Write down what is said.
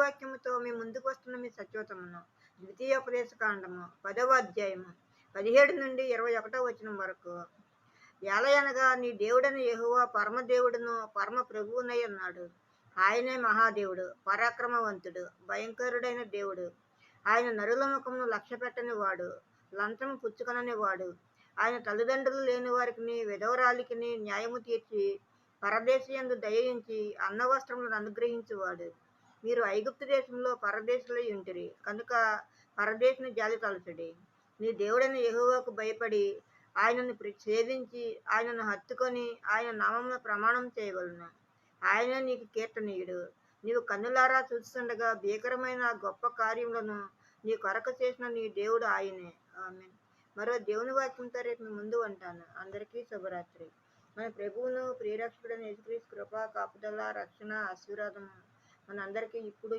వాక్యముతో మీ ముందుకు వస్తున్న మీ సత్యోతమును. ద్వితీయోపదేశ కాండము 10వ అధ్యాయము 17 నుండి 21వ వచనం వరకు. ఎలయనగా నీ దేవుడైన యెహోవా పరమదేవుడును పరమ ప్రభువునై ఉన్నాడు. ఆయనే మహాదేవుడు, పరాక్రమవంతుడు, భయంకరుడైన దేవుడు. ఆయన నరుల ముఖమును లక్ష్య పెట్టని వాడు, లంచము పుచ్చుకొనని వాడు. ఆయన తల్లిదండ్రులు లేని వారికి విధవరాలికి న్యాయము తీర్చి పరదేశియందు దయించి అన్నవస్త్రములను అనుగ్రహించువాడు. మీరు ఐగుప్తు దేశంలో పరదేశులై ఉంటిరి కనుక పరదేశిని జాలి తలచుడి. నీ దేవుడైన యెహోవాకు భయపడి ఆయనను సేవించి ఆయనను హత్తుకొని ఆయన నామమున ప్రమాణం చేయవలను. ఆయనే నీకు కీర్తనీయుడు. నీవు కన్నులారా చూస్తుండగా భీకరమైన గొప్ప కార్యములను నీ కొరకు చేసిన నీ దేవుడు ఆయనే. ఆమేన్. మరో దేవుని వాక్యంతో రేపు మీ ముందు ఉంటాను. అందరికీ శుభరాత్రి. మన ప్రభువును ప్రియరక్షకుడైన యేసుక్రీస్తు కృప, కాపుదల, రక్షణ, ఆశీర్వాదము మనందరికీ ఇప్పుడు